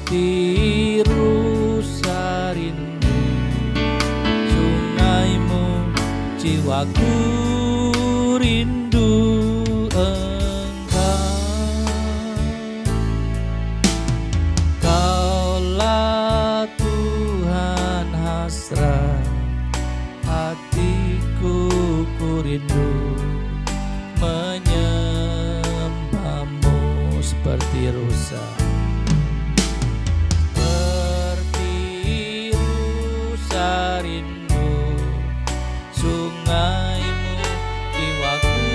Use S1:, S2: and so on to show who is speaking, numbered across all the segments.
S1: seperti rusa rindu sungaimu, jiwaku rindu Engkau. Kaulah Tuhan hasrat hatiku, ku rindu menyembahmu seperti rusa. Seperti rusa rindu sungaimu, jiwaku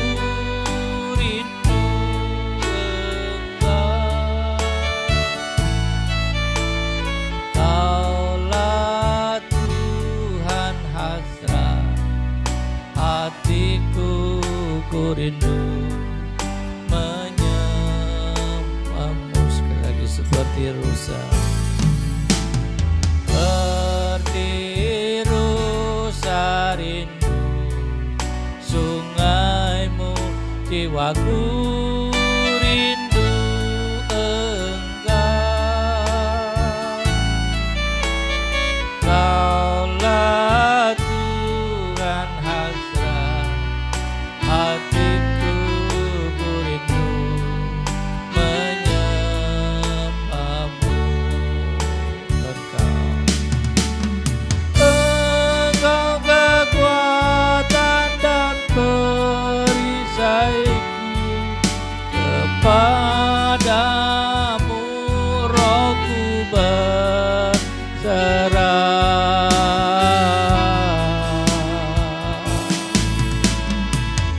S1: rindu Engkau. Kaulah Tuhan hasrat hatiku, ku rindu menyembahmu sekali lagi seperti rusa. Seperti rusa rindu sungaimu, jiwaku rindu Engkau. Kaulah Tuhan hasrat hatiku, ku rindu menyembahmu Engkau. Engkau kekuatan dan perisaiku, kepadamu rohku berserah.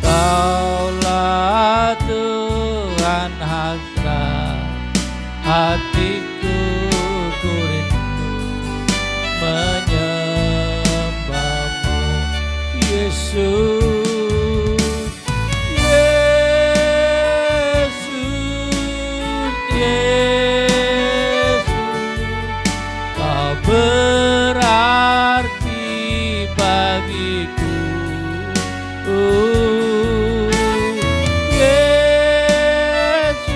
S1: Kaulah Tuhan hasrat hatiku, ku rindu menyembahmu Yesus. Berarti bagiku, Yesus,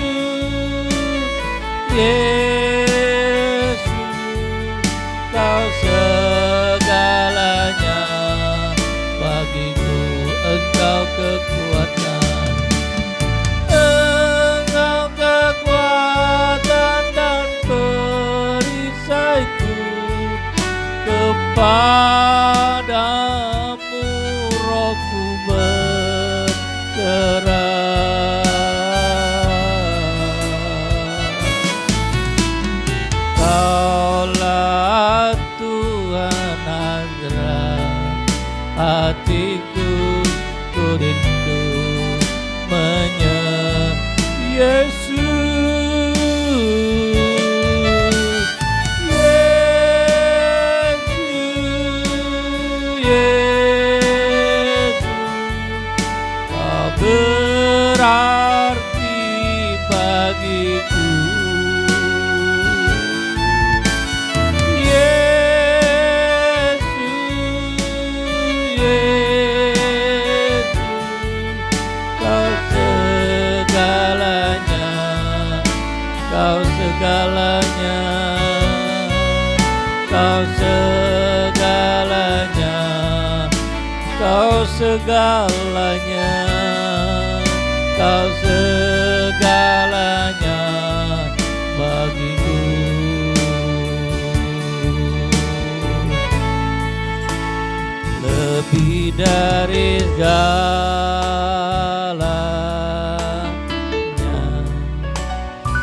S1: Yesus, Kau segalanya bagiku. Engkau kekuatan, Engkau kekuatan dan perisaiku, kepadamu rohku berserah. Kaulah Tuhan hasrat hatiku, ku rindu Yesus. Berarti bagiku, Yesus, Yesus, Kau segalanya, Kau segalanya, Kau segalanya, Kau segalanya, Kau segalanya bagiku. Lebih dari segalanya,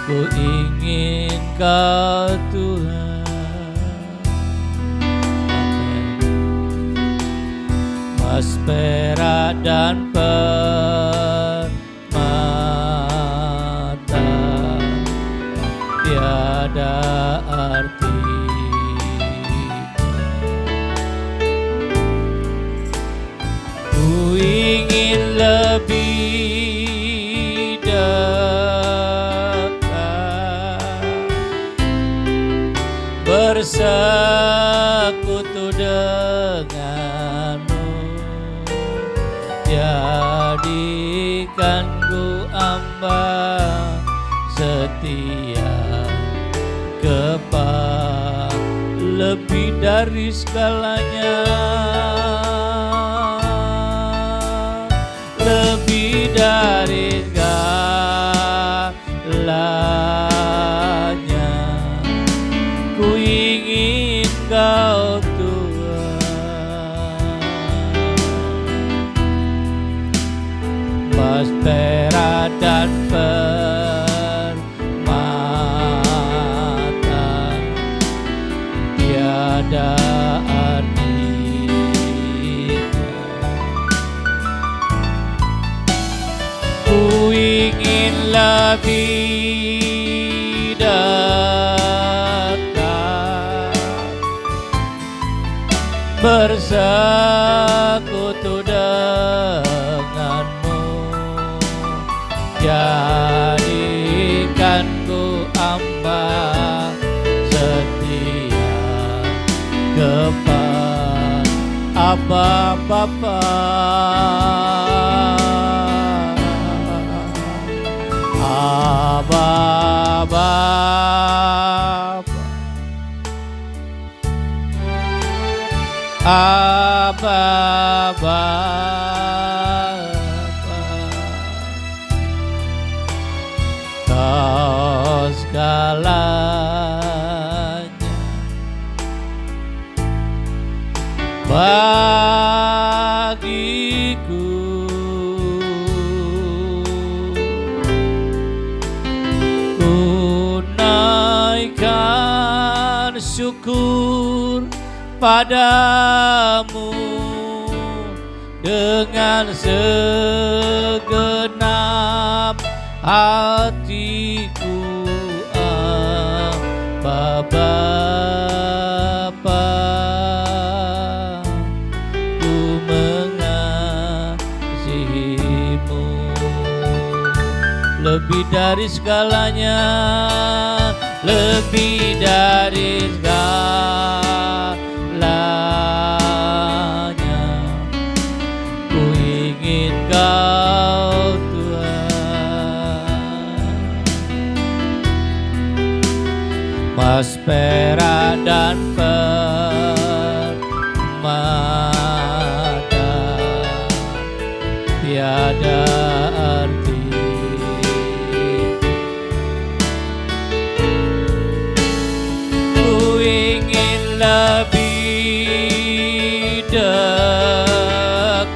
S1: ku ingin Kau Tuhan. Amin. Mas, perak dan tiada arti. Ku ingin lebih dekat, bersekutu denganmu. Jadikan ku hamba setia kepada lebih dari segalanya, lebih dari segalanya. Ku ingin Kau Tuhan, emas, perak dan permata tiada artinya. Ku ingin lebih dekat bersekutu denganmu, jadikan ku hamba setia kepada Abba Bapa. Abba Bapa, Abba Bapa, Kau segalanya bagiku. Ku naikkan syukur padamu dengan segenap hatiku, Abba Bapa. Ku mengasihimu lebih dari segalanya, lebih dari segalanya. Ku ingin Kau Tuhan, emas, perak dan permata tiada arti. Ku ingin lebih dekat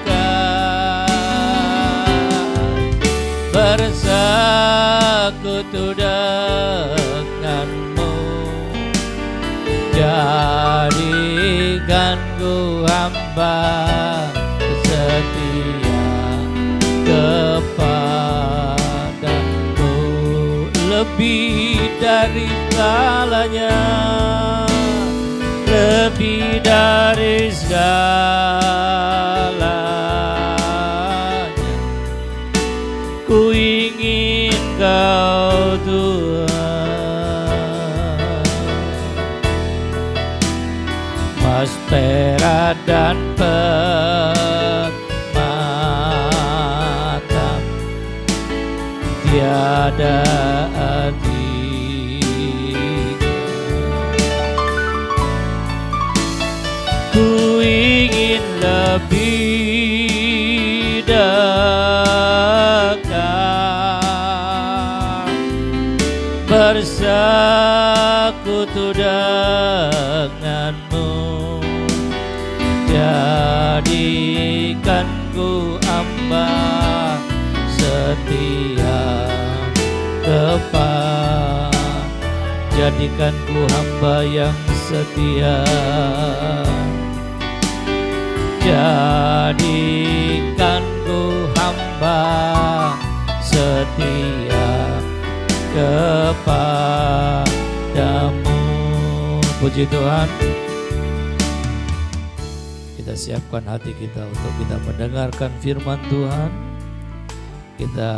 S1: bersekutu denganmu, jadikan ku hamba setia kepadamu, lebih dari segalanya, lebih dari segalanya. Ku ingin Kau Tuhan, emas, perak dan permata tiada arti. Ku ingin lebih dekat bersekutu denganmu, jadikan ku hamba setia kepada, jadikan ku hamba yang setia, jadikan ku hamba setia kepadamu. Puji Tuhan. Kita siapkan hati kita untuk kita mendengarkan firman Tuhan. Kita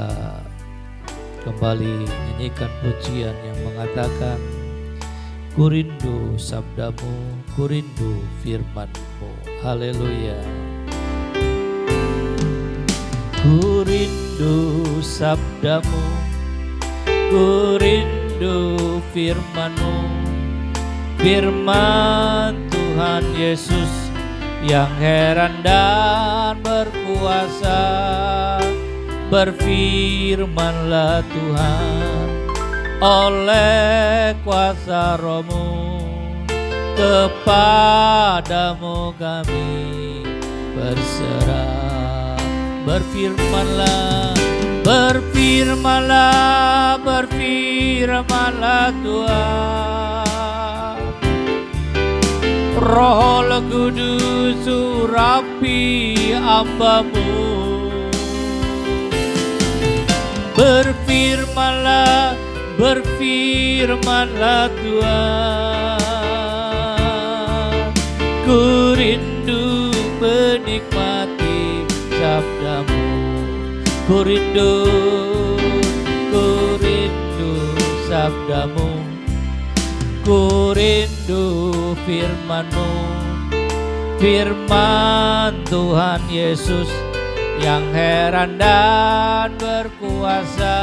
S1: kembali nyanyikan pujian yang mengatakan, ku rindu sabdamu, ku rindu firman-Mu. Haleluya. Ku rindu sabdamu, ku rindu firman-Mu, firman Tuhan Yesus yang heran dan berkuasa. Berfirmanlah Tuhan oleh kuasa Roh-Mu, kepadamu kami berserah. Berfirmanlah, berfirmanlah, berfirmanlah Tuhan. Roh Kudus urapi hamba-Mu. Berfirmanlah, berfirmanlah Tuhan. Ku rindu menikmati sabda-Mu. Ku rindu sabda-Mu. Ku rindu firman-Mu. Firman Tuhan Yesus yang heran dan berkuasa.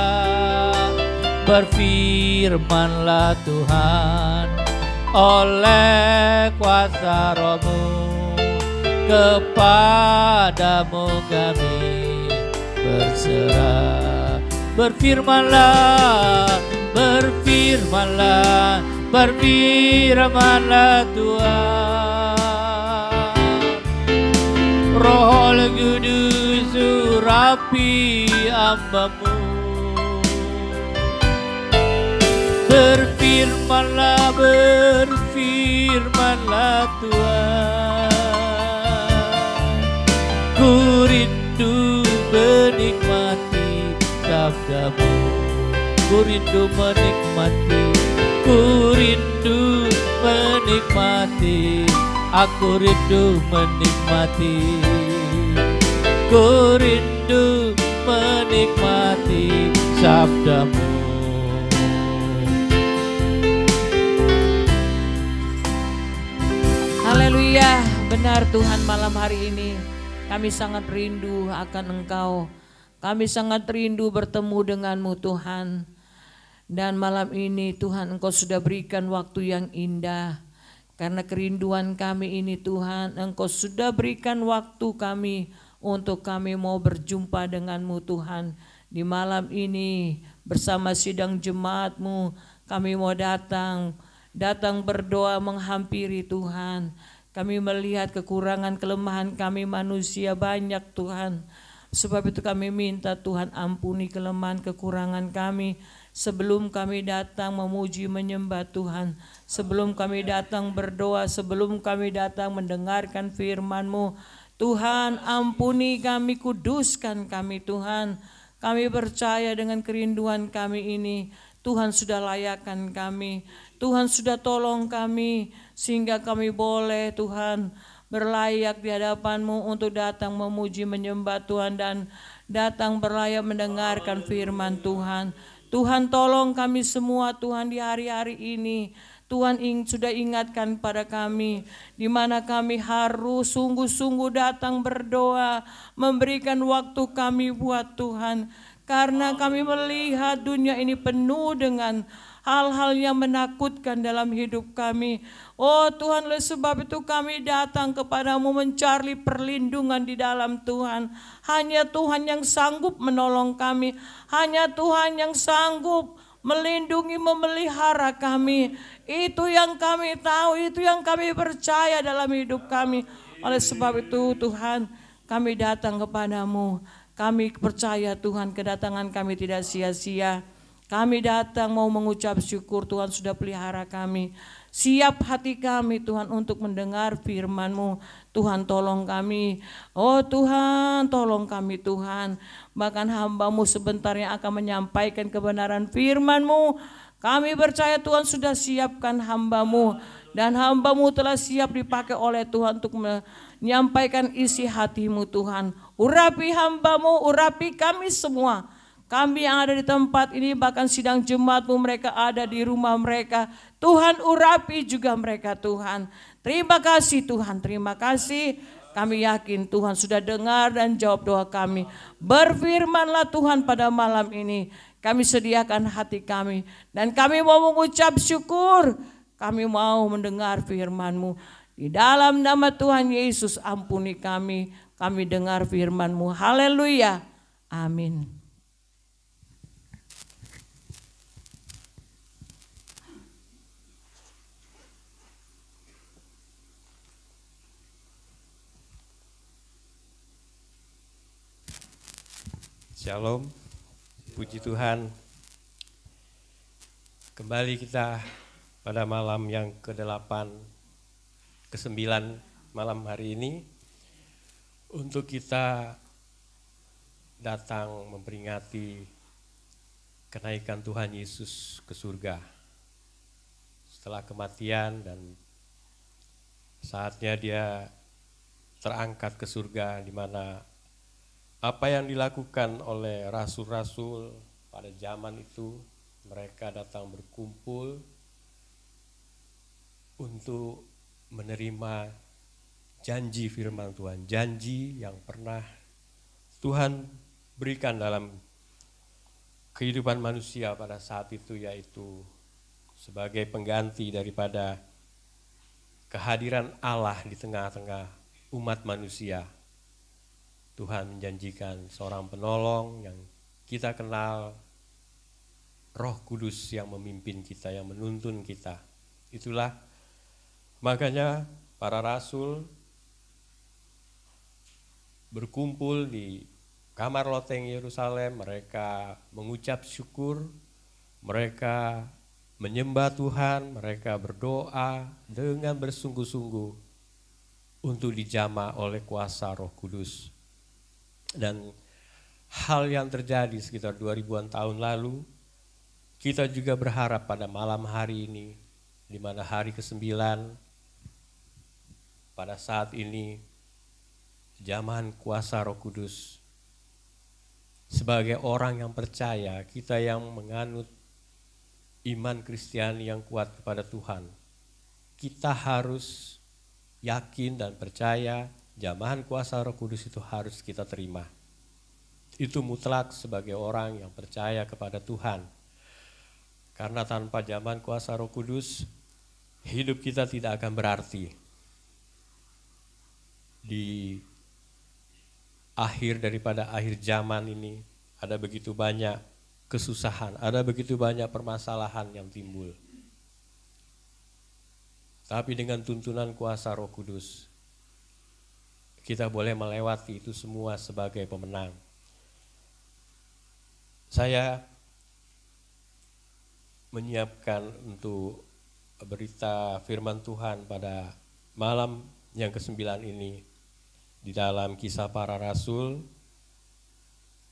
S1: Berfirmanlah Tuhan oleh kuasa Roh-Mu, kepadamu kami berserah. Berfirmanlah, berfirmanlah, berfirmanlah Tuhan. Roh Kudus urapi hamba-Mu. Berfirmanlah, berfirmanlah Tuhan. Ku rindu menikmati sabda-Mu. Ku rindu menikmati, ku rindu menikmati. Aku rindu menikmati, ku rindu menikmati sabda-Mu.
S2: Haleluya, benar Tuhan, malam hari ini kami sangat rindu akan Engkau. Kami sangat rindu bertemu dengan-Mu Tuhan. Dan malam ini Tuhan, Engkau sudah berikan waktu yang indah. Karena kerinduan kami ini Tuhan, Engkau sudah berikan waktu kami untuk kami mau berjumpa dengan-Mu Tuhan. Di malam ini bersama sidang jemaat-Mu kami mau datang berdoa menghampiri Tuhan. Kami melihat kekurangan kelemahan kami manusia banyak Tuhan. Sebab itu kami minta Tuhan ampuni kelemahan kekurangan kami. Sebelum kami datang memuji menyembah Tuhan, sebelum kami datang berdoa, sebelum kami datang mendengarkan firman-Mu, Tuhan ampuni kami, kuduskan kami Tuhan. Kami percaya dengan kerinduan kami ini, Tuhan sudah layakkan kami, Tuhan sudah tolong kami, sehingga kami boleh Tuhan berlayak di hadapan-Mu untuk datang memuji menyembah Tuhan dan datang berlayak mendengarkan firman Tuhan. Tuhan tolong kami semua Tuhan di hari-hari ini. Tuhan sudah ingatkan pada kami di mana kami harus sungguh-sungguh datang berdoa, memberikan waktu kami buat Tuhan. Karena kami melihat dunia ini penuh dengan hal-hal yang menakutkan dalam hidup kami. Oh Tuhan, oleh sebab itu kami datang kepadamu mencari perlindungan di dalam Tuhan. Hanya Tuhan yang sanggup menolong kami. Hanya Tuhan yang sanggup melindungi, memelihara kami. Itu yang kami tahu, itu yang kami percaya dalam hidup kami. Oleh sebab itu Tuhan, kami datang kepadamu. Kami percaya Tuhan, kedatangan kami tidak sia-sia. Kami datang mau mengucap syukur Tuhan sudah pelihara kami. Siap hati kami Tuhan untuk mendengar firman-Mu. Tuhan tolong kami. Oh Tuhan tolong kami Tuhan. Bahkan hamba-Mu sebentar yang akan menyampaikan kebenaran firman-Mu. Kami percaya Tuhan sudah siapkan hamba-Mu. Dan hamba-Mu telah siap dipakai oleh Tuhan untuk menyampaikan isi hati-Mu Tuhan. Urapi hamba-Mu, urapi kami semua. Kami yang ada di tempat ini, bahkan sidang jemaat-Mu, mereka ada di rumah mereka. Tuhan urapi juga mereka Tuhan. Terima kasih Tuhan, terima kasih. Kami yakin Tuhan sudah dengar dan jawab doa kami. Berfirmanlah Tuhan pada malam ini. Kami sediakan hati kami. Dan kami mau mengucap syukur Kami mau mendengar firman-Mu. Di dalam nama Tuhan Yesus ampuni kami dengar firman-Mu. Haleluya. Amin.
S3: Shalom, puji Tuhan. Kembali kita pada malam yang ke-8, ke-9 malam hari ini untuk kita datang memperingati kenaikan Tuhan Yesus ke surga. Setelah kematian dan saatnya dia terangkat ke surga, di mana apa yang dilakukan oleh rasul-rasul pada zaman itu, mereka datang berkumpul untuk menerima janji firman Tuhan, janji yang pernah Tuhan berikan dalam kehidupan manusia pada saat itu, yaitu sebagai pengganti daripada kehadiran Allah di tengah-tengah umat manusia. Tuhan menjanjikan seorang penolong yang kita kenal, Roh Kudus yang memimpin kita, yang menuntun kita. Itulah makanya para rasul berkumpul di kamar loteng Yerusalem, mereka mengucap syukur, mereka menyembah Tuhan, mereka berdoa dengan bersungguh-sungguh untuk dijamah oleh kuasa Roh Kudus. Dan hal yang terjadi sekitar 2000-an tahun lalu, kita juga berharap pada malam hari ini, di mana hari ke-9, pada saat ini, jamahan kuasa Roh Kudus, sebagai orang yang percaya, kita yang menganut iman Kristiani yang kuat kepada Tuhan, kita harus yakin dan percaya jamahan kuasa Roh Kudus itu harus kita terima. Itu mutlak sebagai orang yang percaya kepada Tuhan. Karena tanpa jamahan kuasa Roh Kudus, hidup kita tidak akan berarti. Di akhir daripada akhir zaman ini, ada begitu banyak kesusahan, ada begitu banyak permasalahan yang timbul. Tapi dengan tuntunan kuasa Roh Kudus, kita boleh melewati itu semua sebagai pemenang. Saya menyiapkan untuk berita firman Tuhan pada malam yang ke-9 ini di dalam Kisah Para Rasul,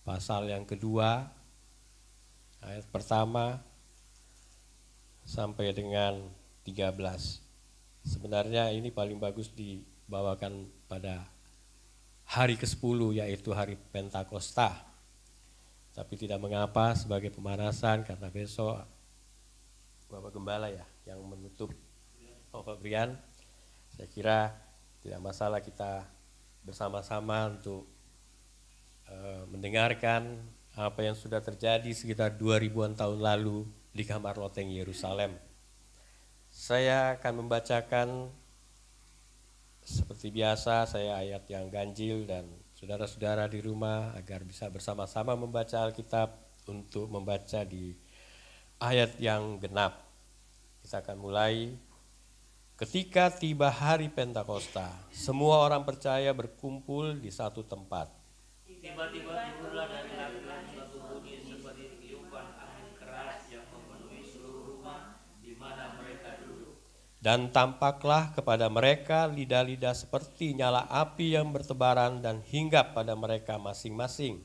S3: pasal yang kedua, ayat pertama sampai dengan 13. Sebenarnya ini paling bagus dibawakan pada hari ke-10, yaitu hari Pentakosta. Tapi tidak mengapa sebagai pemanasan, karena besok Bapak Gembala ya yang menutup. Pak Brian, saya kira tidak masalah kita bersama-sama untuk mendengarkan apa yang sudah terjadi sekitar 2000-an tahun lalu di kamar loteng Yerusalem. Saya akan membacakan seperti biasa, saya ayat yang ganjil, dan saudara-saudara di rumah agar bisa bersama-sama membaca Alkitab untuk membaca di ayat yang genap. Kita akan mulai. Ketika tiba hari Pentakosta, semua orang percaya berkumpul di satu tempat.
S1: Tiba-tiba turunlah dari langit suatu bunyi seperti tiupan angin keras yang memenuhi seluruh rumah di mana mereka duduk.
S3: Dan tampaklah kepada mereka lidah-lidah seperti nyala api yang bertebaran dan hinggap pada mereka masing-masing.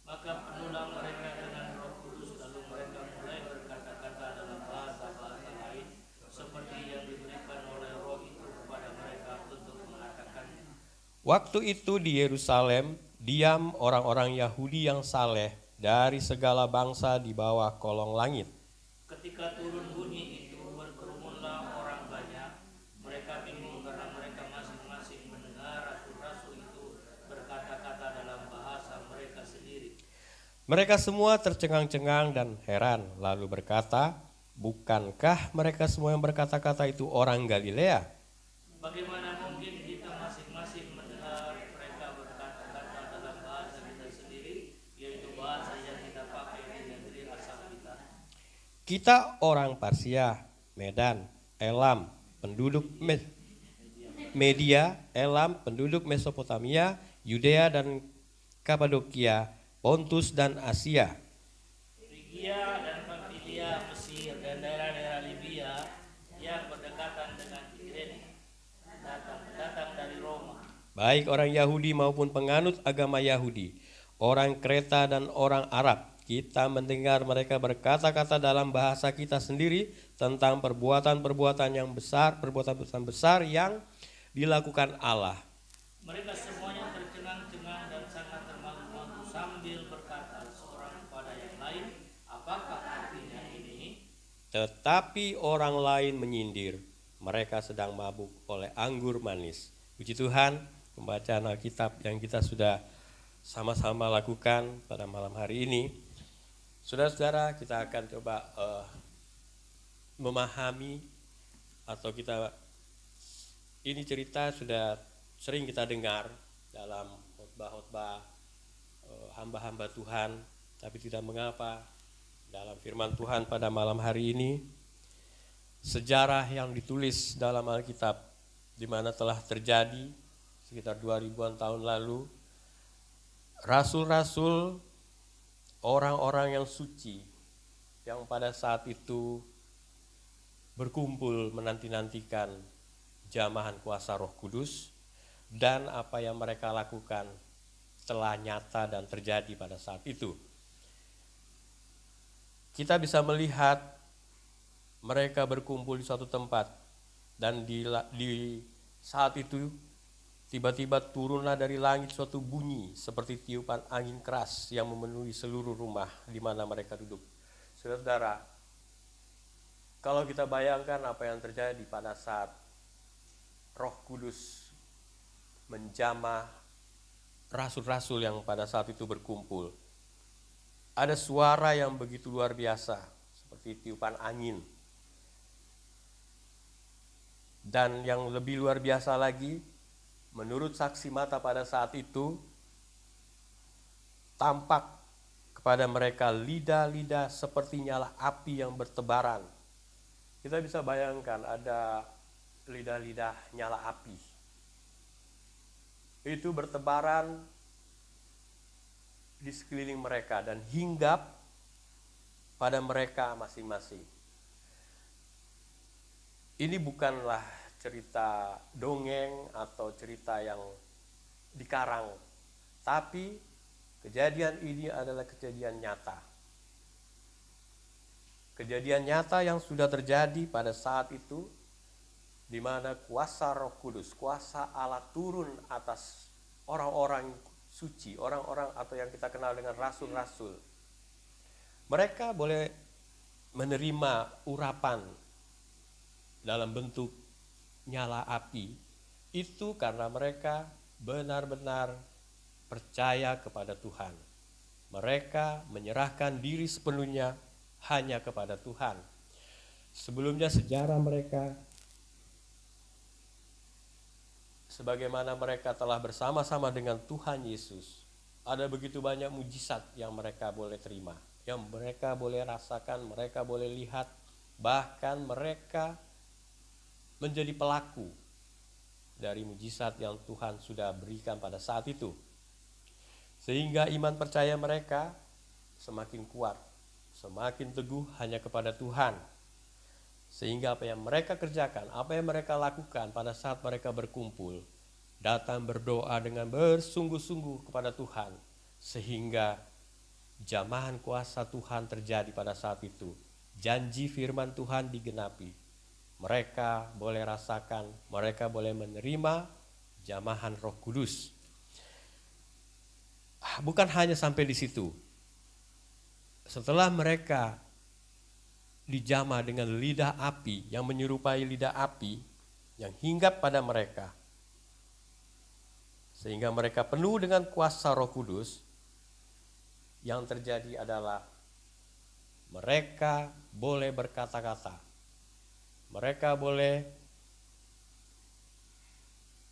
S1: Maka penuhlah mereka dengan Roh Kudus, lalu mereka mulai berkata-kata dalam bahasa-bahasa lain seperti yang diberikan oleh Roh itu kepada mereka untuk mengatakannya.
S3: Waktu itu di Yerusalem diam orang-orang Yahudi yang saleh dari segala bangsa di bawah kolong langit.
S1: Ketika turun bunyi itu, berkerumunlah orang banyak. Mereka bingung karena mereka masing-masing mendengar rasul-rasul itu berkata-kata dalam bahasa mereka sendiri.
S3: Mereka semua tercengang-cengang dan heran, lalu berkata, Bukankah mereka semua yang berkata-kata itu orang Galilea?
S1: Bagaimana mungkin kita masing-masing mendengar mereka berkata-kata dalam bahasa kita sendiri, yaitu bahasa yang kita pakai di negeri asal kita?
S3: Kita orang Parsia, Medan, Elam, penduduk Media, Elam, penduduk Mesopotamia, Yudea dan Kapadokia, Pontus dan Asia,
S1: Frigia dan Pamfilia, Mesir dan daerah-daerah Libya yang berdekatan dengan Kirene, datang dari Roma.
S3: baik orang Yahudi maupun penganut agama Yahudi, orang Kreta dan orang Arab. Kita mendengar mereka berkata-kata dalam bahasa kita sendiri tentang perbuatan-perbuatan yang besar, perbuatan-perbuatan besar yang dilakukan Allah.
S1: Mereka semuanya tercengang-cengang dan sangat termalu-malu sambil berkata seorang kepada yang lain, apakah artinya ini?
S3: Tetapi orang lain menyindir, mereka sedang mabuk oleh anggur manis. Puji Tuhan, pembacaan Alkitab yang kita sudah sama-sama lakukan pada malam hari ini. Saudara-saudara, kita akan coba memahami atau ini cerita sudah sering kita dengar dalam khotbah-khotbah hamba-hamba Tuhan, tapi tidak mengapa dalam firman Tuhan pada malam hari ini sejarah yang ditulis dalam Alkitab di mana telah terjadi sekitar 2000-an tahun lalu, rasul-rasul, orang-orang yang suci yang pada saat itu berkumpul menanti-nantikan jamahan kuasa Roh Kudus, dan apa yang mereka lakukan telah nyata dan terjadi pada saat itu. Kita bisa melihat mereka berkumpul di suatu tempat, dan di saat itu tiba-tiba turunlah dari langit suatu bunyi seperti tiupan angin keras yang memenuhi seluruh rumah di mana mereka duduk. Saudara, kalau kita bayangkan apa yang terjadi pada saat Roh Kudus menjamah rasul-rasul yang pada saat itu berkumpul, ada suara yang begitu luar biasa seperti tiupan angin. Dan yang lebih luar biasa lagi, menurut saksi mata pada saat itu, tampak kepada mereka lidah-lidah seperti nyala api yang bertebaran. Kita bisa bayangkan ada lidah-lidah nyala api. Itu bertebaran di sekeliling mereka dan hinggap pada mereka masing-masing. Ini bukanlah cerita dongeng atau cerita yang dikarang, tapi kejadian ini adalah kejadian nyata. Kejadian nyata yang sudah terjadi pada saat itu, di mana kuasa Roh Kudus, kuasa Allah turun atas orang-orang suci, orang-orang atau yang kita kenal dengan rasul-rasul. Mereka boleh menerima urapan dalam bentuk nyala api, itu karena mereka benar-benar percaya kepada Tuhan. Mereka menyerahkan diri sepenuhnya hanya kepada Tuhan. Sebelumnya sejarah mereka, sebagaimana mereka telah bersama-sama dengan Tuhan Yesus, ada begitu banyak mujizat yang mereka boleh terima, yang mereka boleh rasakan, mereka boleh lihat, bahkan mereka menjadi pelaku dari mujizat yang Tuhan sudah berikan pada saat itu. Sehingga iman percaya mereka semakin kuat, semakin teguh hanya kepada Tuhan. Sehingga apa yang mereka kerjakan, apa yang mereka lakukan pada saat mereka berkumpul, datang berdoa dengan bersungguh-sungguh kepada Tuhan, sehingga jamahan kuasa Tuhan terjadi pada saat itu. Janji firman Tuhan digenapi. Mereka boleh rasakan, mereka boleh menerima jamahan Roh Kudus. Bukan hanya sampai di situ. Setelah mereka dijamah dengan lidah api yang menyerupai lidah api yang hinggap pada mereka, sehingga mereka penuh dengan kuasa Roh Kudus, yang terjadi adalah mereka boleh berkata-kata, mereka boleh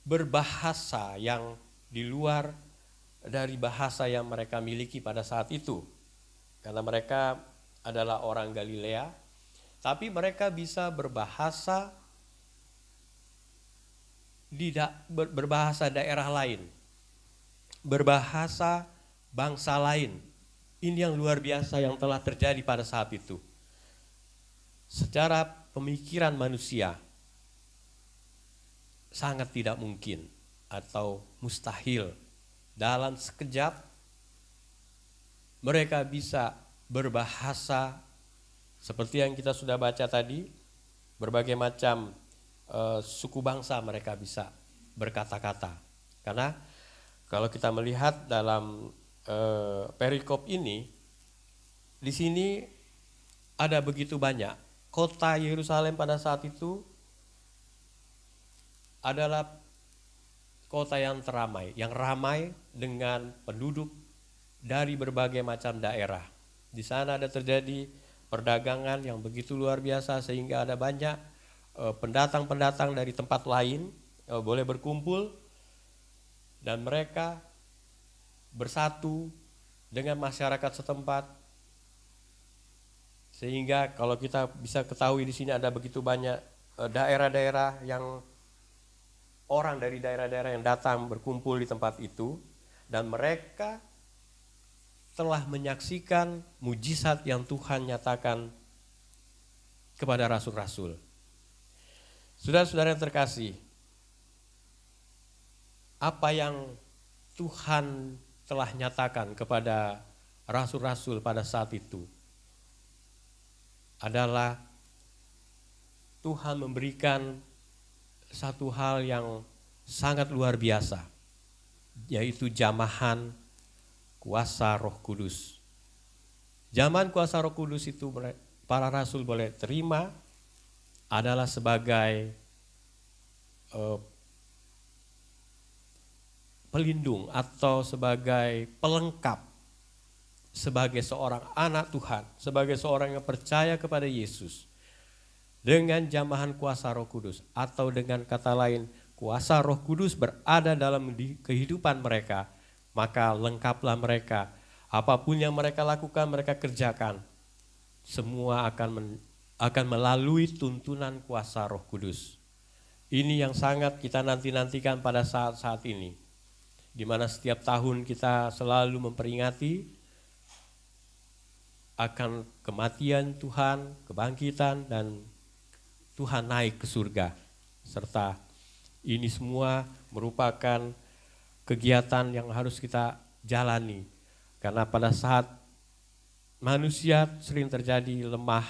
S3: berbahasa yang di luar dari bahasa yang mereka miliki pada saat itu. Karena mereka adalah orang Galilea, tapi mereka bisa berbahasa berbahasa daerah lain, berbahasa bangsa lain. Ini yang luar biasa yang telah terjadi pada saat itu. Secara pemikiran manusia sangat tidak mungkin atau mustahil dalam sekejap mereka bisa berbahasa seperti yang kita sudah baca tadi, berbagai macam suku bangsa mereka bisa berkata-kata. Karena kalau kita melihat dalam perikop ini, di sini ada begitu banyak. Kota Yerusalem pada saat itu adalah kota yang teramai, yang ramai dengan penduduk dari berbagai macam daerah. Di sana ada terjadi perdagangan yang begitu luar biasa sehingga ada banyak pendatang-pendatang dari tempat lain boleh berkumpul dan mereka bersatu dengan masyarakat setempat, sehingga kalau kita bisa ketahui di sini ada begitu banyak daerah-daerah yang orang dari daerah-daerah yang datang berkumpul di tempat itu, dan mereka telah menyaksikan mujizat yang Tuhan nyatakan kepada rasul-rasul. Saudara-saudara yang terkasih, apa yang Tuhan telah nyatakan kepada rasul-rasul pada saat itu adalah Tuhan memberikan satu hal yang sangat luar biasa, yaitu jamahan kuasa Roh Kudus. Zaman kuasa Roh Kudus itu para rasul boleh terima adalah sebagai pelindung atau sebagai pelengkap, sebagai seorang anak Tuhan, sebagai seorang yang percaya kepada Yesus. Dengan jamahan kuasa Roh Kudus, atau dengan kata lain, kuasa Roh Kudus berada dalam kehidupan mereka, maka lengkaplah mereka. Apapun yang mereka lakukan, mereka kerjakan, semua akan melalui tuntunan kuasa Roh Kudus. Ini yang sangat kita nanti-nantikan pada saat-saat ini, di mana setiap tahun kita selalu memperingati akan kematian Tuhan, kebangkitan, dan Tuhan naik ke surga. Serta ini semua merupakan kegiatan yang harus kita jalani. Karena pada saat manusia sering terjadi lemah,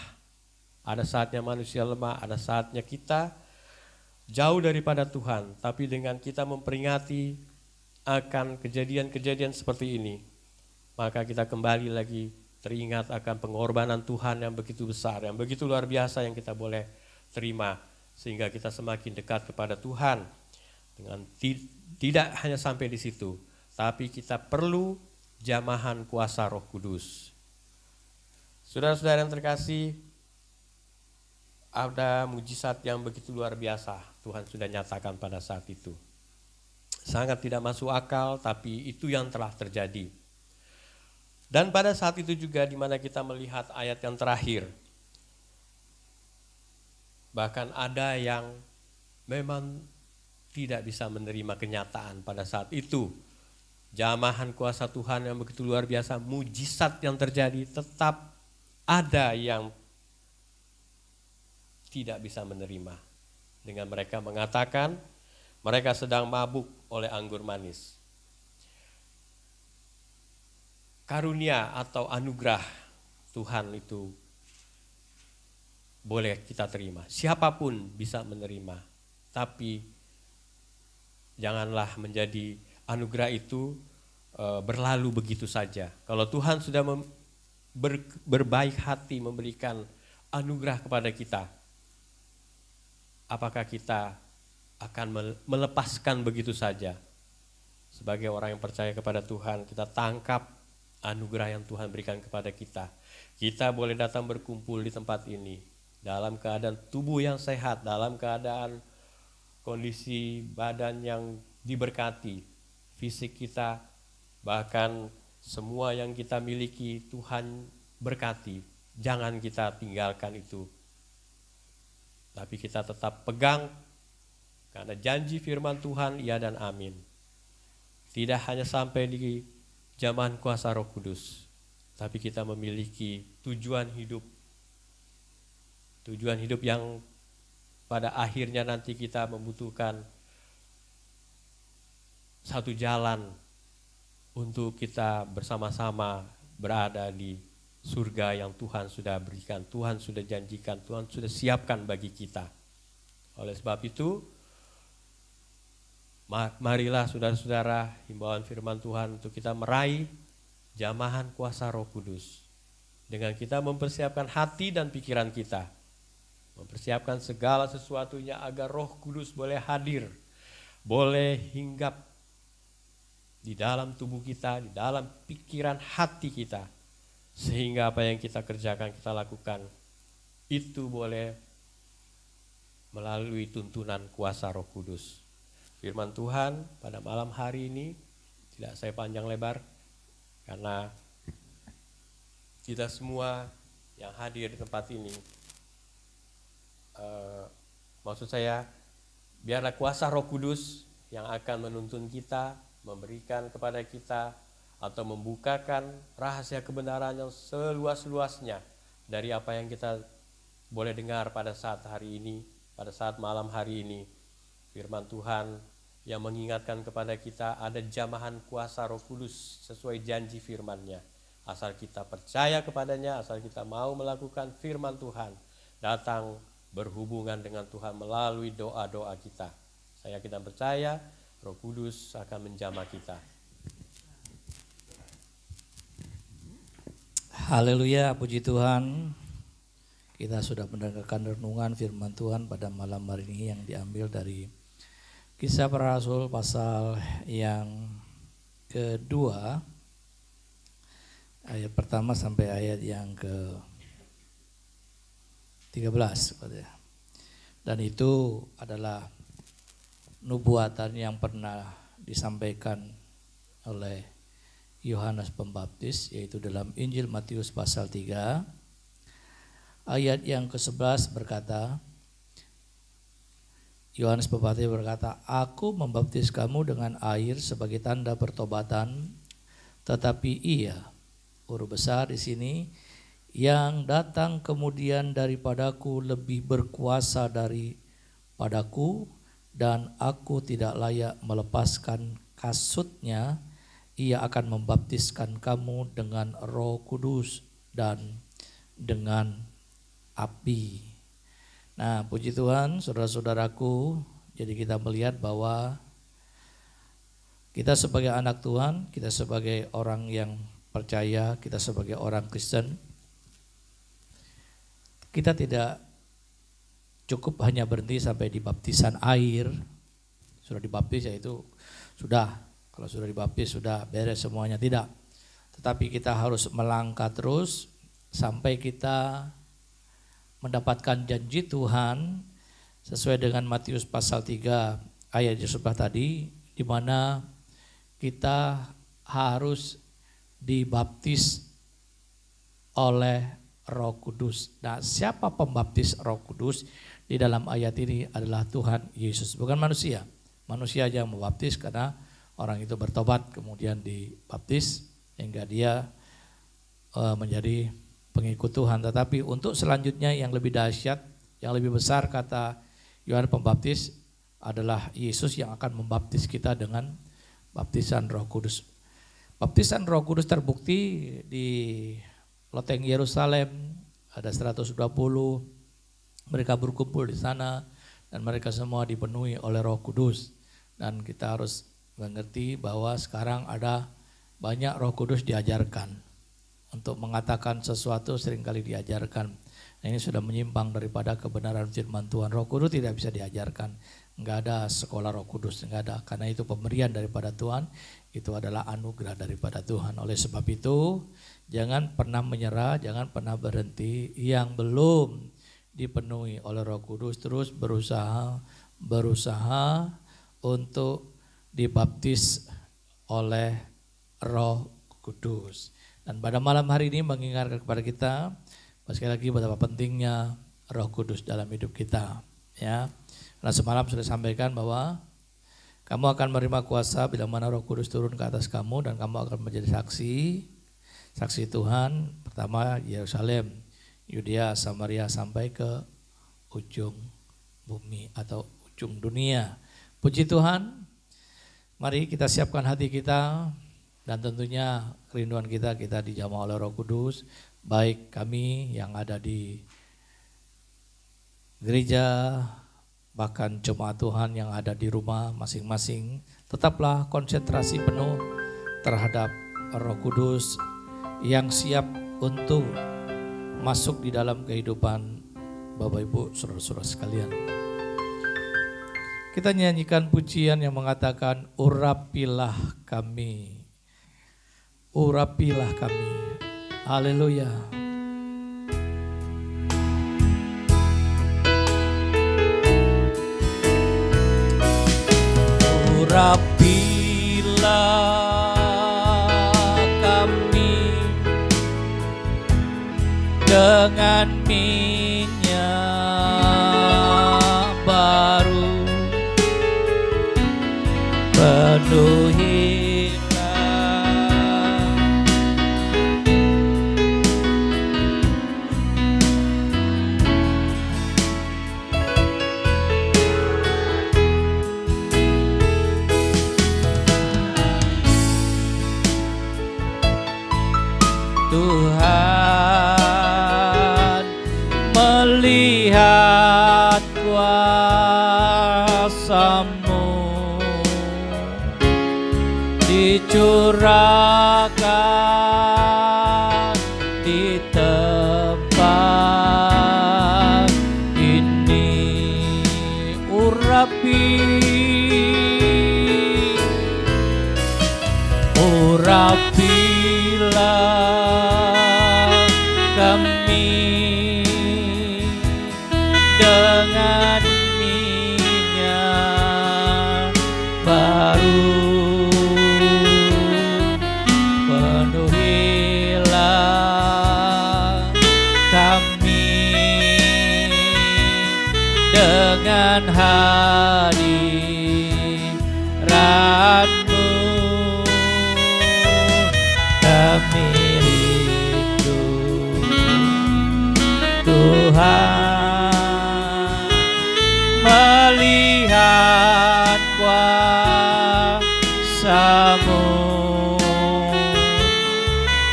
S3: ada saatnya manusia lemah, ada saatnya kita jauh daripada Tuhan. Tapi dengan kita memperingati akan kejadian-kejadian seperti ini, maka kita kembali lagi teringat akan pengorbanan Tuhan yang begitu besar, yang begitu luar biasa yang kita boleh terima, sehingga kita semakin dekat kepada Tuhan. Dengan tidak hanya sampai di situ, tapi kita perlu jamahan kuasa Roh Kudus. Saudara-saudara yang terkasih, ada mujizat yang begitu luar biasa Tuhan sudah nyatakan pada saat itu. Sangat tidak masuk akal, tapi itu yang telah terjadi. Dan pada saat itu juga di mana kita melihat ayat yang terakhir, bahkan ada yang memang tidak bisa menerima kenyataan pada saat itu. Jamahan kuasa Tuhan yang begitu luar biasa, mujizat yang terjadi, tetap ada yang tidak bisa menerima. Dengan mereka mengatakan mereka sedang mabuk oleh anggur manis. Karunia atau anugerah Tuhan itu boleh kita terima. Siapapun bisa menerima. Tapi janganlah menjadi anugerah itu berlalu begitu saja. Kalau Tuhan sudah berbaik hati memberikan anugerah kepada kita, apakah kita akan melepaskan begitu saja? Sebagai orang yang percaya kepada Tuhan, kita tangkap anugerah yang Tuhan berikan kepada kita. kita boleh datang berkumpul di tempat ini dalam keadaan tubuh yang sehat, dalam keadaan kondisi badan yang diberkati, fisik kita, bahkan semua yang kita miliki Tuhan berkati. Jangan kita tinggalkan itu, tapi kita tetap pegang, karena janji firman Tuhan ya dan amin. Tidak hanya sampai di zaman kuasa Roh Kudus, tapi kita memiliki tujuan hidup yang pada akhirnya nanti kita membutuhkan satu jalan untuk kita bersama-sama berada di surga yang Tuhan sudah berikan, Tuhan sudah janjikan, Tuhan sudah siapkan bagi kita. Oleh sebab itu, marilah saudara-saudara, himbauan firman Tuhan untuk kita meraih jamahan kuasa Roh Kudus. Dengan kita mempersiapkan hati dan pikiran kita, mempersiapkan segala sesuatunya agar Roh Kudus boleh hadir, boleh hinggap di dalam tubuh kita, di dalam pikiran hati kita, sehingga apa yang kita kerjakan, kita lakukan, itu boleh melalui tuntunan kuasa Roh Kudus. Firman Tuhan pada malam hari ini tidak saya panjang lebar, karena kita semua yang hadir di tempat ini, maksud saya, biarlah kuasa Roh Kudus yang akan menuntun kita, memberikan kepada kita atau membukakan rahasia kebenaran yang seluas-luasnya dari apa yang kita boleh dengar pada saat hari ini, pada saat malam hari ini. Firman Tuhan yang mengingatkan kepada kita ada jamahan kuasa Roh Kudus sesuai janji firman-Nya. Asal kita percaya kepadanya, asal kita mau melakukan firman Tuhan, datang berhubungan dengan Tuhan melalui doa-doa kita. Saya yakin dan percaya Roh Kudus akan menjamah kita.
S4: Haleluya, puji Tuhan. Kita sudah mendengarkan renungan firman Tuhan pada malam hari ini yang diambil dari Kisah Para Rasul pasal yang kedua, ayat pertama sampai ayat yang ke-13. Dan itu adalah nubuatan yang pernah disampaikan oleh Yohanes Pembaptis, yaitu dalam Injil Matius pasal 3, ayat yang ke-11 berkata, Yohanes Pembaptis berkata, "Aku membaptis kamu dengan air sebagai tanda pertobatan, tetapi Ia, huruf besar di sini, yang datang kemudian daripadaku lebih berkuasa daripadaku, dan aku tidak layak melepaskan kasutnya. Ia akan membaptiskan kamu dengan Roh Kudus dan dengan api." Nah, puji Tuhan, saudara-saudaraku, jadi kita melihat bahwa kita sebagai anak Tuhan, kita sebagai orang yang percaya, kita sebagai orang Kristen, kita tidak cukup hanya berhenti sampai di baptisan air. Sudah dibaptis ya itu sudah, kalau sudah dibaptis sudah beres semuanya, tidak. Tetapi kita harus melangkah terus sampai kita mendapatkan janji Tuhan sesuai dengan Matius pasal 3 ayat yang sebelah tadi, di mana kita harus dibaptis oleh Roh Kudus. Nah, siapa pembaptis Roh Kudus di dalam ayat ini adalah Tuhan Yesus, bukan manusia. Manusia aja yang membaptis karena orang itu bertobat kemudian dibaptis hingga dia menjadi pengikut Tuhan. Tetapi untuk selanjutnya yang lebih dahsyat, yang lebih besar, kata Yohanes Pembaptis, adalah Yesus yang akan membaptis kita dengan baptisan Roh Kudus. Baptisan Roh Kudus terbukti di loteng Yerusalem, ada 120, mereka berkumpul di sana dan mereka semua dipenuhi oleh Roh Kudus. Dan kita harus mengerti bahwa sekarang ada banyak Roh Kudus diajarkan. Untuk mengatakan sesuatu seringkali diajarkan. Nah, ini sudah menyimpang daripada kebenaran firman Tuhan. Roh Kudus tidak bisa diajarkan. Enggak ada sekolah Roh Kudus, enggak ada. Karena itu pemberian daripada Tuhan, itu adalah anugerah daripada Tuhan. Oleh sebab itu, Jangan pernah menyerah, jangan pernah berhenti. Yang belum dipenuhi oleh Roh Kudus terus berusaha untuk dibaptis oleh Roh Kudus. Dan pada malam hari ini mengingatkan kepada kita sekali lagi betapa pentingnya Roh Kudus dalam hidup kita, ya. Karena semalam sudah sampaikan bahwa kamu akan menerima kuasa bila mana Roh Kudus turun ke atas kamu dan kamu akan menjadi saksi Tuhan, pertama Yerusalem, Yudea, Samaria sampai ke ujung bumi atau ujung dunia. Puji Tuhan. Mari kita siapkan hati kita dan tentunya kerinduan kita dijamah oleh Roh Kudus, baik kami yang ada di gereja, bahkan jemaat Tuhan yang ada di rumah masing-masing. Tetaplah konsentrasi penuh terhadap Roh Kudus yang siap untuk masuk di dalam kehidupan Bapak Ibu saudara-saudara sekalian. Kita nyanyikan pujian yang mengatakan urapilah kami. Urapilah kami. Haleluya. Urapilah dengan minyak baru, penuhilah Tuhan, melihat kuasa-Mu dicurahkan di tempat ini. Urapilah kami dengan minyak baru, penuhilah kami dengan hadirat-Mu. Kami rindu Tuhan, melihat kuasa-Mu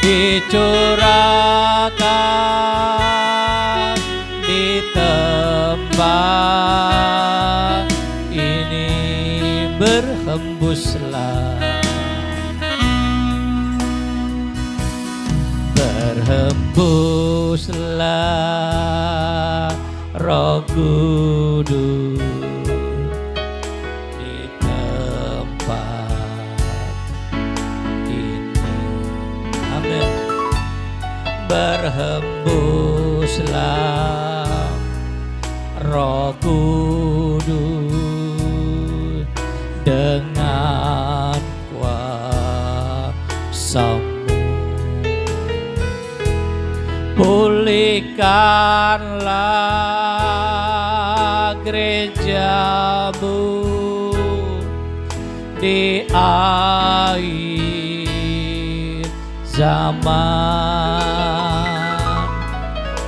S4: dicurahkan di tempat ini. Berhembuslah, berhembuslah Roh Kudus di tempat ini. Amin. Berhembuslah Roh Kudus dengan kuasa-Mu. Pulihkanlah gereja-Mu di akhir zaman.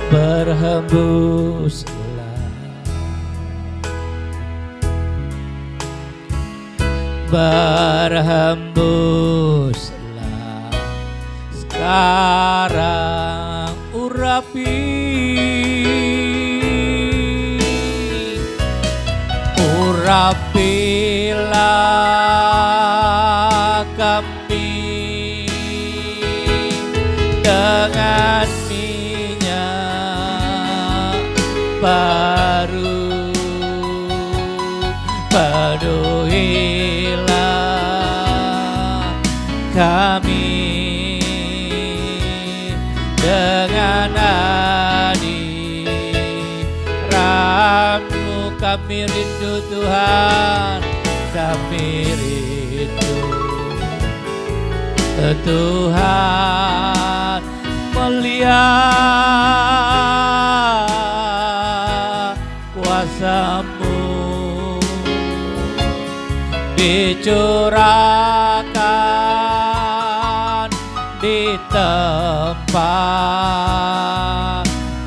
S4: Berhembuslah, berhembuslah sekarang. Urapilah kami dengan minyak baru, penuhilah kami dengan hadirat-Mu. Kami rindu Tuhan, kami rindu Tuhan, melihat kuasa-Mu dicurahkan di tempat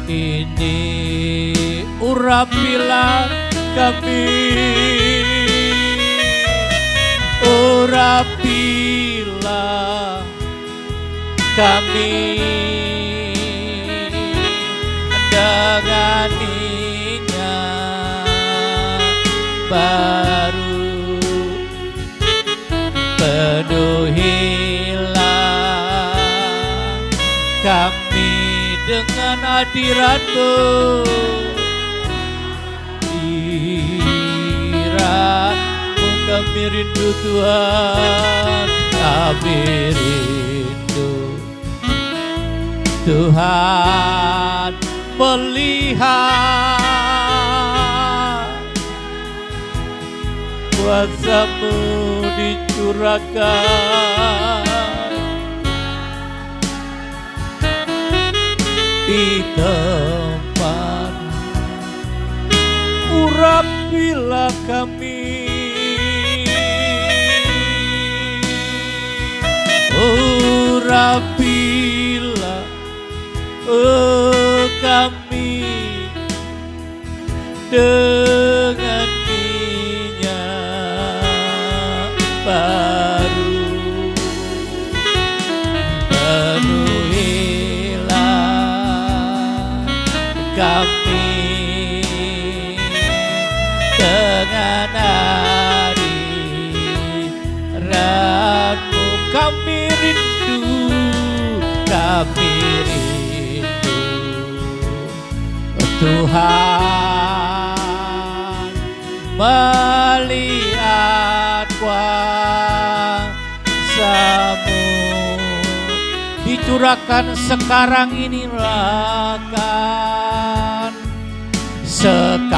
S4: ini. Urapilah kami, urapilah kami dengan minyak baru. Penuhilah kami dengan hadirat-Mu, hadirat-Mu. Kami rindu Tuhan, kami rindu Tuhan, melihat kuasa-Mu dicurahkan di tempat. Urapilah kami, urapilah kami dengan minyak baru. Penuhilah kami dengan hadirat-Mu. Kami rindu, kami rindu Tuhan, melihat kuasa-Mu dicurahkan sekarang ini, kan sekarang,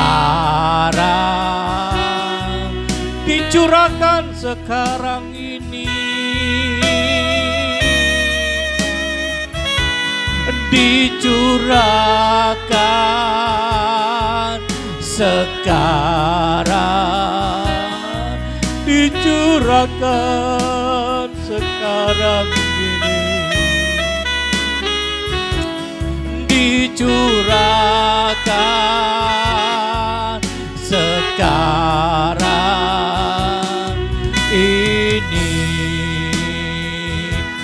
S4: dicurahkan sekarang ini, dicurahkan sekarang, dicurahkan sekarang ini, dicurahkan sekarang ini.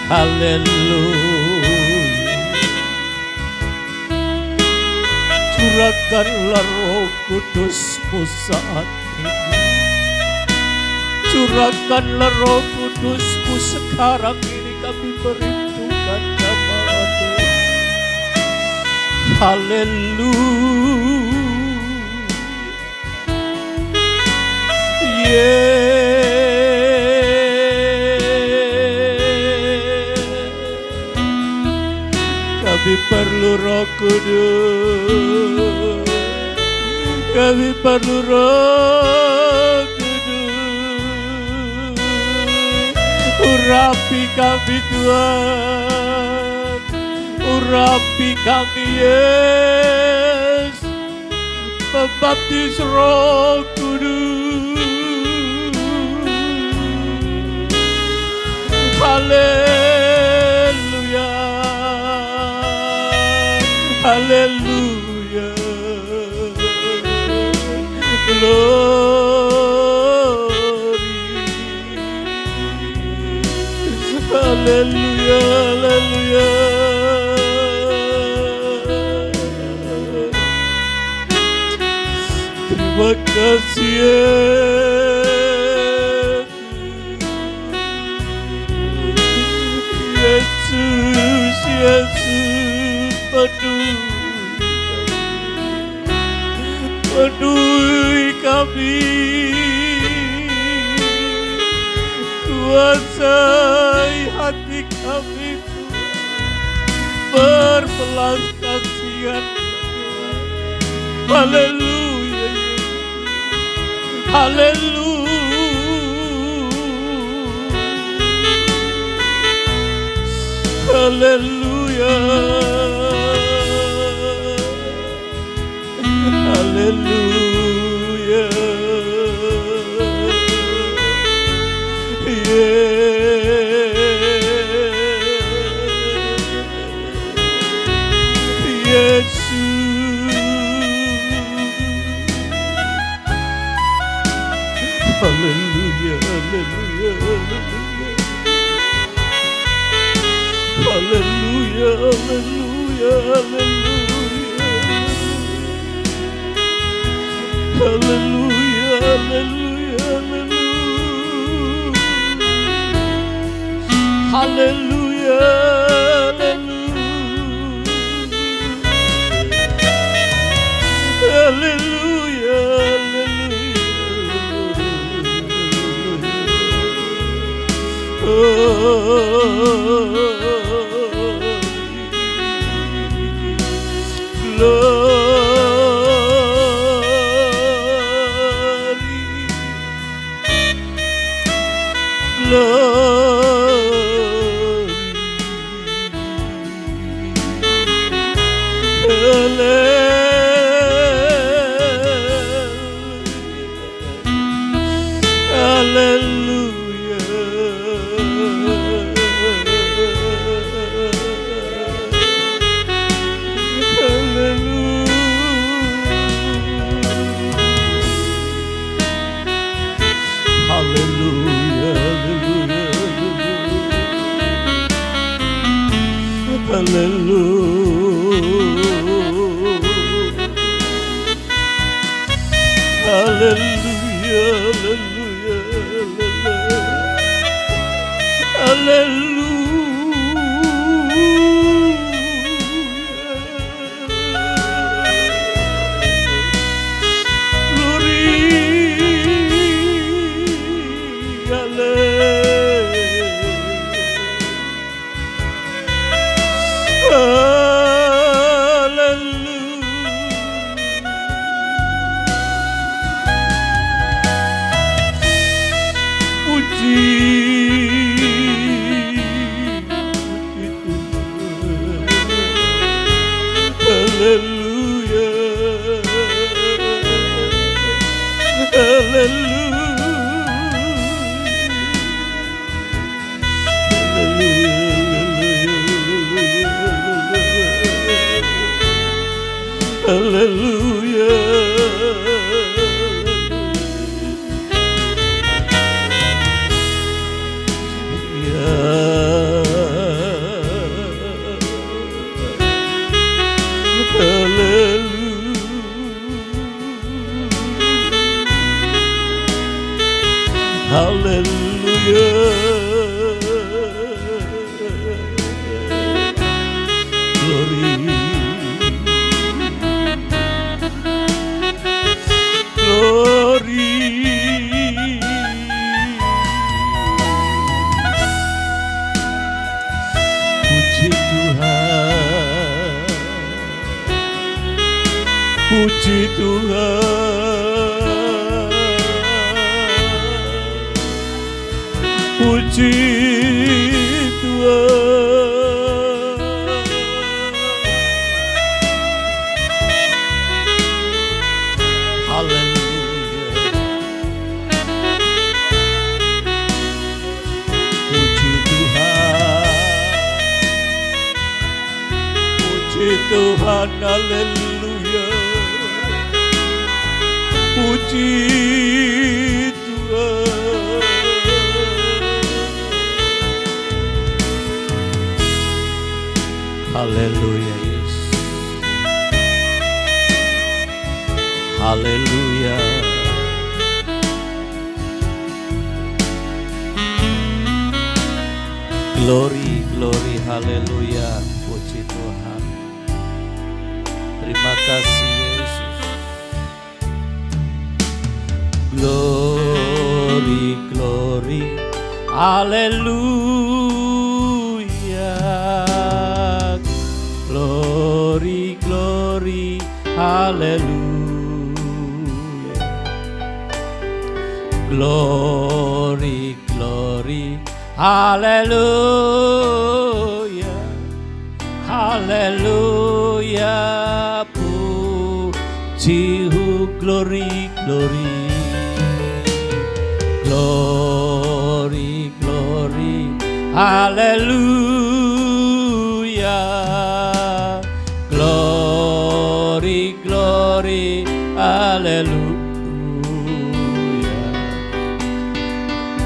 S4: Haleluya. Curahkanlah Roh Kudus-Mu saat ini. Curahkanlah Roh Kudus-Mu sekarang ini. Kami merindukan nama-Mu. Haleluya. Kami perlu Roh Kudus, kami perlu Roh Kudus. Urapi kami Tuhan, urapi kami Yesus, membaptis Roh Kudus. Haleluya, haleluya, glory, haleluya, haleluya. Terima kasih Yesus, Yesus, penuhi kami, kuasai hati kami Tuhan,
S3: berbelas kasihan. Haleluya, haleluya, haleluya, haleluya. Haleluya, haleluya, haleluya, haleluya, haleluya, haleluya, haleluya, haleluya, haleluya, Puji Tuhan, puji Tuhan, haleluya, puji Tuhan, puji Tuhan, haleluya. Puji Tuhan, haleluya Yesus, haleluya, glory, glory, haleluya, puji Tuhan, terima kasih. Glory, glory, haleluya,
S4: Hallelujah. Glory, glory, hallelujah, hallelujah, puji, glory, glory, glory, glory, hallelujah, glory, glory, hallelujah.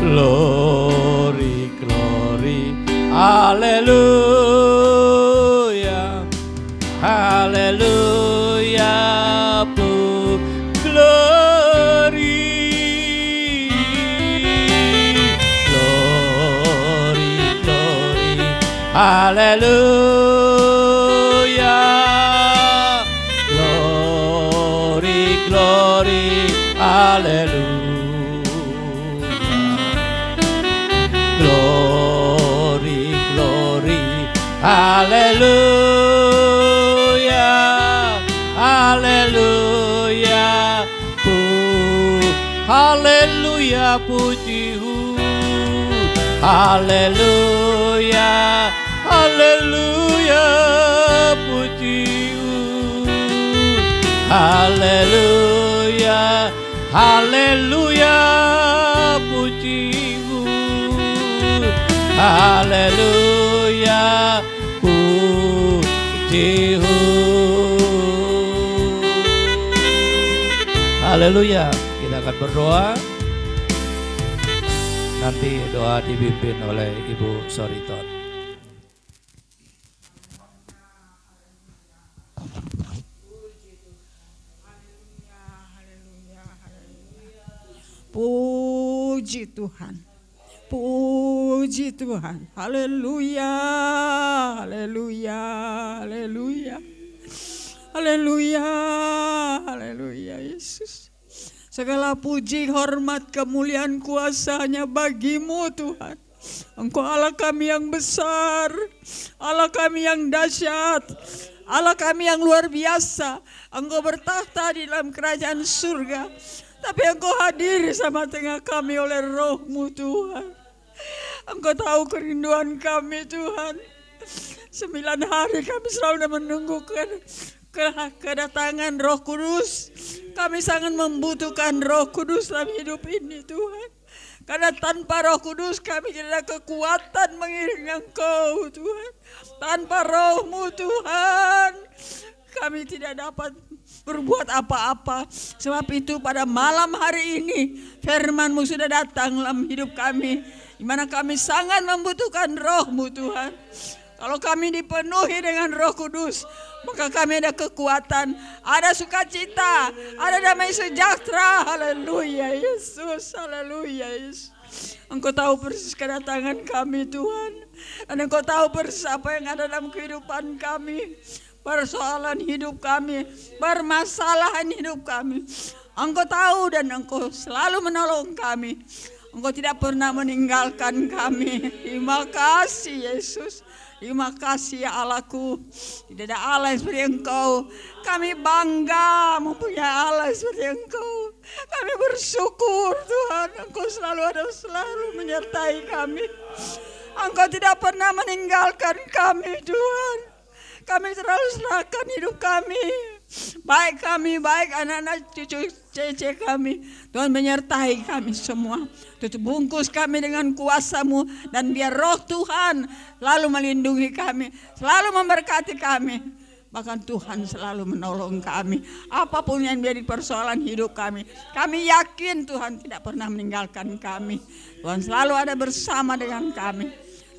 S4: Glory, glory, hallelujah, hallelujah, glory, glory, glory, hallelujah, glory, glory, hallelujah. Glory, glory, hallelujah, hallelujah, hallelujah, puji, hallelujah, hallelujah, puji, hallelujah, hallelujah, puji, haleluya, puji, haleluya. Kita akan berdoa. Nanti doa dipimpin oleh Ibu Soriton.
S5: Puji Tuhan. Puji Tuhan, haleluya, haleluya, haleluya, haleluya, haleluya, Yesus. Segala puji, hormat, kemuliaan, kuasa-Nya bagimu Tuhan. Engkau Allah kami yang besar, Allah kami yang dahsyat, Allah kami yang luar biasa. Engkau bertahta di dalam kerajaan surga, tapi Engkau hadir sama tengah kami oleh Roh-Mu Tuhan. Engkau tahu kerinduan kami Tuhan. 9 hari kami selalu menunggu kedatangan Roh Kudus. Kami sangat membutuhkan Roh Kudus dalam hidup ini Tuhan. Karena tanpa Roh Kudus kami tidak ada kekuatan mengiringi Engkau Tuhan. Tanpa Roh-Mu Tuhan kami tidak dapat berbuat apa-apa. Sebab itu pada malam hari ini firman-Mu sudah datang dalam hidup kami, di mana kami sangat membutuhkan Roh-Mu Tuhan. Kalau kami dipenuhi dengan Roh Kudus, maka kami ada kekuatan, ada sukacita, ada damai sejahtera. Haleluya Yesus, haleluya Yesus. Engkau tahu persis kedatangan kami Tuhan, dan Engkau tahu persis apa yang ada dalam kehidupan kami, persoalan hidup kami, permasalahan hidup kami. Engkau tahu dan Engkau selalu menolong kami. Engkau tidak pernah meninggalkan kami. Terima kasih Yesus. Terima kasih ya Allahku. Tidak ada Allah yang seperti Engkau. Kami bangga mempunyai Allah seperti Engkau. Kami bersyukur Tuhan. Engkau selalu ada, selalu menyertai kami. Engkau tidak pernah meninggalkan kami Tuhan. Kami terlalu serahkan hidup kami. Baik kami, baik anak-anak cucu cece kami. Tuhan menyertai kami semua. Tutup bungkus kami dengan kuasa-Mu. Dan biar Roh Tuhan selalu melindungi kami, selalu memberkati kami. Bahkan Tuhan selalu menolong kami. Apapun yang menjadi persoalan hidup kami, kami yakin Tuhan tidak pernah meninggalkan kami. Tuhan selalu ada bersama dengan kami.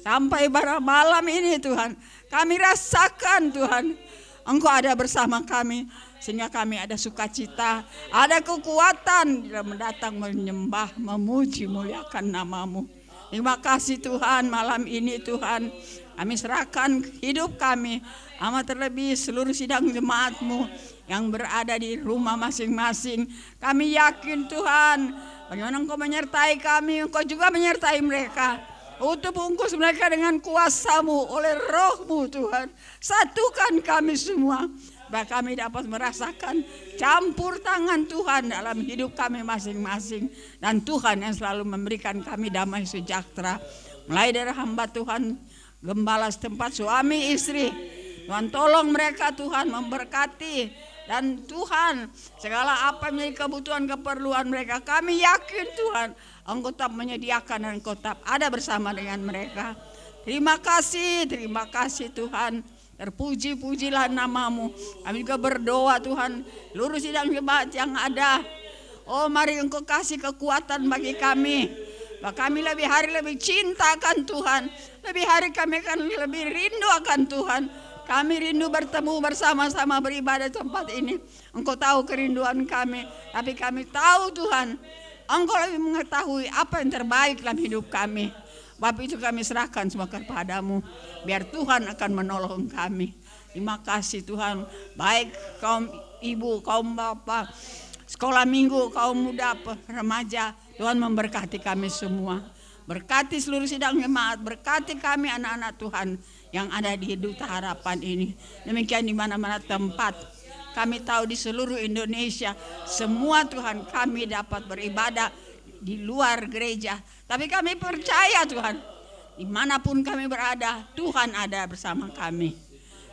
S5: Sampai pada malam ini Tuhan, kami rasakan Tuhan, Engkau ada bersama kami. Sehingga kami ada sukacita, ada kekuatan dalam mendatang menyembah, memuji, muliakan nama-Mu. Terima kasih Tuhan, malam ini Tuhan, kami serahkan hidup kami, amat terlebih seluruh sidang jemaat-Mu yang berada di rumah masing-masing. Kami yakin Tuhan, bagaimana Engkau menyertai kami, Engkau juga menyertai mereka. Untuk bungkus mereka dengan kuasa-Mu oleh Roh-Mu Tuhan. Satukan kami semua. supaya kami dapat merasakan campur tangan Tuhan dalam hidup kami masing-masing, dan Tuhan yang selalu memberikan kami damai sejahtera. Mulai dari hamba Tuhan, gembala setempat, suami istri, Tuhan tolong mereka, Tuhan memberkati, dan Tuhan segala apa yang menjadi kebutuhan keperluan mereka, kami yakin Tuhan Engkau tetap menyediakan dan Engkau tetap ada bersama dengan mereka. Terima kasih Tuhan. Terpuji-pujilah namamu. Kami juga berdoa Tuhan, seluruh sidang jemaat yang ada, oh mari Engkau kasih kekuatan bagi kami. Bahwa kami lebih hari lebih cinta akan Tuhan. Lebih hari kami akan lebih rindu akan Tuhan. Kami rindu bertemu bersama-sama beribadah di tempat ini. Engkau tahu kerinduan kami, tapi kami tahu Tuhan, Engkau lebih mengetahui apa yang terbaik dalam hidup kami. Sebab itu kami serahkan semua kepadamu, biar Tuhan akan menolong kami. Terima kasih Tuhan, baik kaum ibu, kaum bapak, sekolah minggu, kaum muda, remaja, Tuhan memberkati kami semua. Berkati seluruh sidang jemaat, berkati kami anak-anak Tuhan yang ada di Duta Harapan ini. Demikian di mana-mana tempat. Kami tahu di seluruh Indonesia, semua Tuhan kami dapat beribadah di luar gereja. Tapi kami percaya Tuhan, dimanapun kami berada, Tuhan ada bersama kami.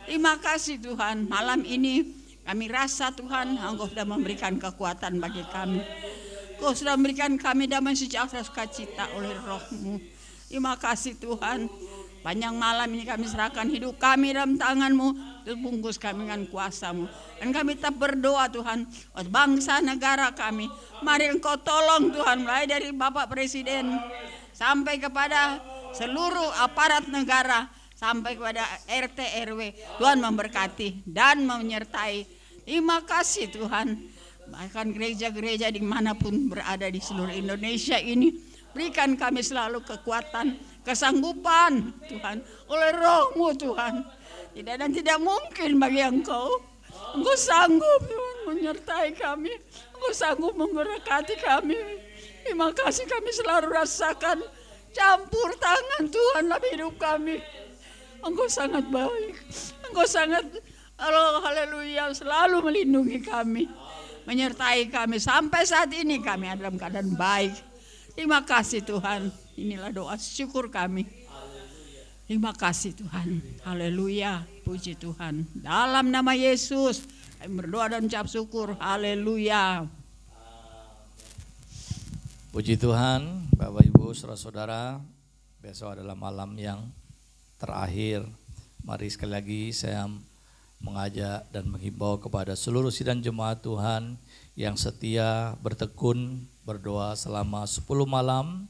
S5: Terima kasih Tuhan, malam ini kami rasa Tuhan, Engkau sudah memberikan kekuatan bagi kami. Engkau sudah memberikan kami damai sejahtera sukacita oleh Roh-Mu. Terima kasih Tuhan. Panjang malam ini kami serahkan hidup kami dalam tangan-Mu, terbungkus kami dengan kuasa-Mu. Dan kami tetap berdoa Tuhan, buat bangsa negara kami. Mari Engkau tolong Tuhan, mulai dari Bapak Presiden sampai kepada seluruh aparat negara, sampai kepada RT RW. Tuhan memberkati dan menyertai. Terima kasih Tuhan. Bahkan gereja-gereja dimanapun berada di seluruh Indonesia ini, berikan kami selalu kekuatan, kesanggupan Tuhan, oleh Roh-Mu Tuhan. Tidak dan tidak mungkin bagi Engkau. Engkau sanggup Tuhan menyertai kami. Engkau sanggup memberkati kami. Terima kasih, kami selalu rasakan campur tangan Tuhan dalam hidup kami. Engkau sangat baik. Engkau sangat, haleluya, selalu melindungi kami, menyertai kami. Sampai saat ini kami ada dalam keadaan baik. Terima kasih Tuhan. Inilah doa syukur kami. Terima kasih Tuhan. Haleluya. Puji Tuhan. Dalam nama Yesus kami berdoa dan ucap syukur. Haleluya.
S4: Puji Tuhan, Bapak Ibu saudara-saudara, besok adalah malam yang terakhir. Mari sekali lagi saya mengajak dan menghimbau kepada seluruh sidang jemaat Tuhan yang setia bertekun berdoa selama 10 malam.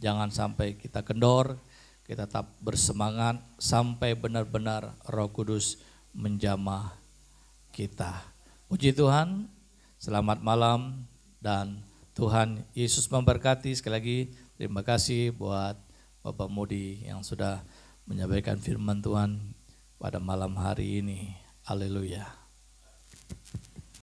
S4: Jangan sampai kita kendor, kita tetap bersemangat sampai benar-benar Roh Kudus menjamah kita. Puji Tuhan, selamat malam dan Tuhan Yesus memberkati. Sekali lagi terima kasih buat Bapak Mudi yang sudah menyampaikan firman Tuhan pada malam hari ini. Haleluya.